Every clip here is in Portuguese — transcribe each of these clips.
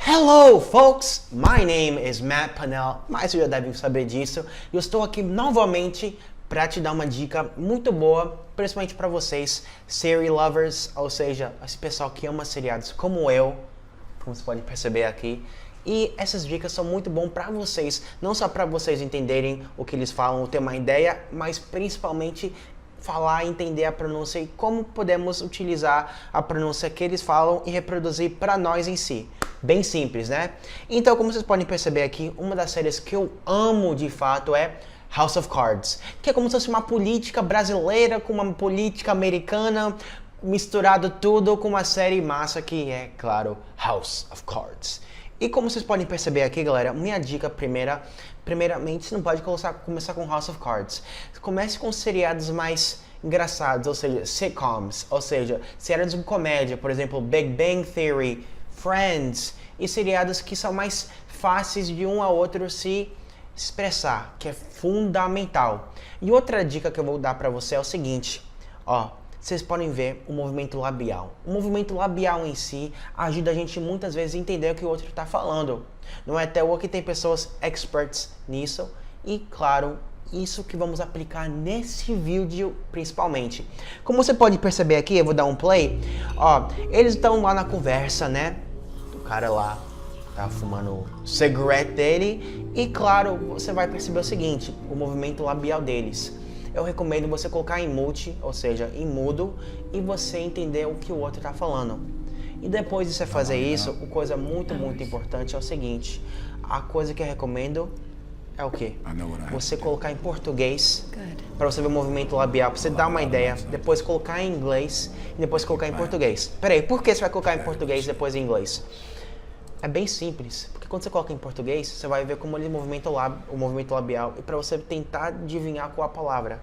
Hello, folks! My name is Matt Panel, mas você já deve saber disso. Eu estou aqui novamente para te dar uma dica muito boa, principalmente para vocês, series lovers, ou seja, esse pessoal que ama seriados como eu, como você pode perceber aqui. E essas dicas são muito bom para vocês, não só para vocês entenderem o que eles falam, ter uma ideia, mas principalmente falar, entender a pronúncia e como podemos utilizar a pronúncia que eles falam e reproduzir para nós em si. Bem simples, né? Então, como vocês podem perceber aqui, uma das séries que eu amo de fato é House of Cards, que é como se fosse uma política brasileira com uma política americana, misturado tudo com uma série massa que é, claro, House of Cards. E como vocês podem perceber aqui, galera, minha dica primeiramente, você não pode começar com House of Cards. Comece com seriados mais engraçados, ou seja, sitcoms, ou seja, seriados de comédia, por exemplo, Big Bang Theory, Friends, e seriados que são mais fáceis de um a outro se expressar, que é fundamental. E outra dica que eu vou dar pra você é o seguinte, ó. Vocês podem ver o movimento labial. O movimento labial em si ajuda a gente muitas vezes a entender o que o outro está falando. Não é até o que tem pessoas experts nisso. E claro, isso que vamos aplicar nesse vídeo principalmente. Como você pode perceber aqui, eu vou dar um play. Ó, eles estão lá na conversa, né? O cara lá tá fumando o cigarette dele. E claro, você vai perceber o seguinte, o movimento labial deles. Eu recomendo você colocar em mute, ou seja, em mudo, e você entender o que o outro está falando. E depois de você fazer isso, uma coisa muito importante é o seguinte, a coisa que eu recomendo é o quê? Você colocar em português, para você ver o movimento labial, para você dar uma ideia, depois colocar em inglês e depois colocar em português. Peraí, por que você vai colocar em português e depois em inglês? É bem simples, porque quando você coloca em português, você vai ver como ele movimenta o movimento labial e para você tentar adivinhar qual a palavra.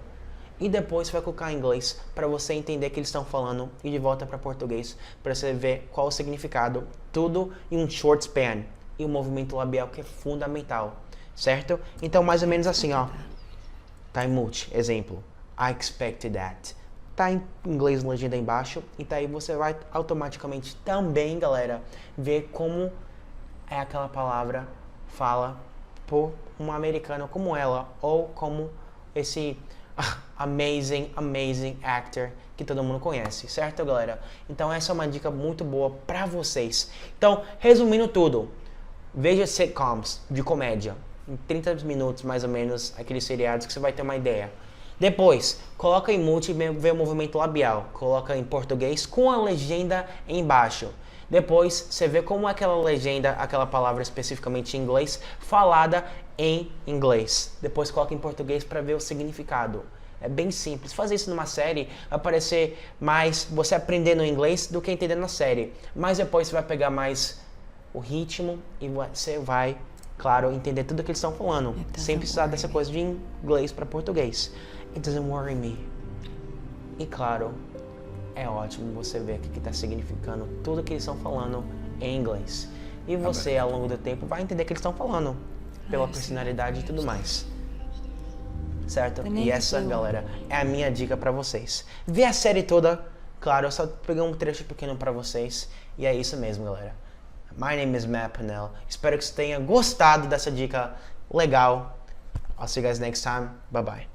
E depois você vai colocar em inglês para você entender o que eles estão falando e de volta para português para você ver qual o significado. Tudo em um short span e o movimento labial que é fundamental, certo? Então mais ou menos assim, ó. Tá em mute, exemplo. I expected that. Tá em inglês legenda embaixo e tá aí você vai automaticamente também, galera, ver como é aquela palavra fala por uma americana como ela ou como esse amazing actor que todo mundo conhece, certo, galera? Então essa é uma dica muito boa pra vocês. Então, resumindo tudo, veja sitcoms de comédia em 30 minutos mais ou menos, aqueles seriados que você vai ter uma ideia. Depois, coloca em mute e vê o movimento labial. Coloca em português com a legenda embaixo. Depois, você vê como aquela legenda, aquela palavra especificamente em inglês, falada em inglês. Depois, coloca em português para ver o significado. É bem simples. Fazer isso numa série vai parecer mais você aprendendo inglês do que entendendo na série. Mas depois você vai pegar mais o ritmo e você vai, claro, entender tudo o que eles estão falando. Sem precisar dessa coisa de inglês para português. It doesn't worry me. E claro, é ótimo você ver o que está significando tudo que eles estão falando em inglês. E você, ao longo do tempo, vai entender o que eles estão falando. Pela personalidade e tudo mais. Certo? E essa, galera, é a minha dica pra vocês. Vê a série toda. Claro, eu só peguei um trecho pequeno pra vocês. E é isso mesmo, galera. My name is Matt Panel. Espero que você tenha gostado dessa dica legal. I'll see you guys next time. Bye bye.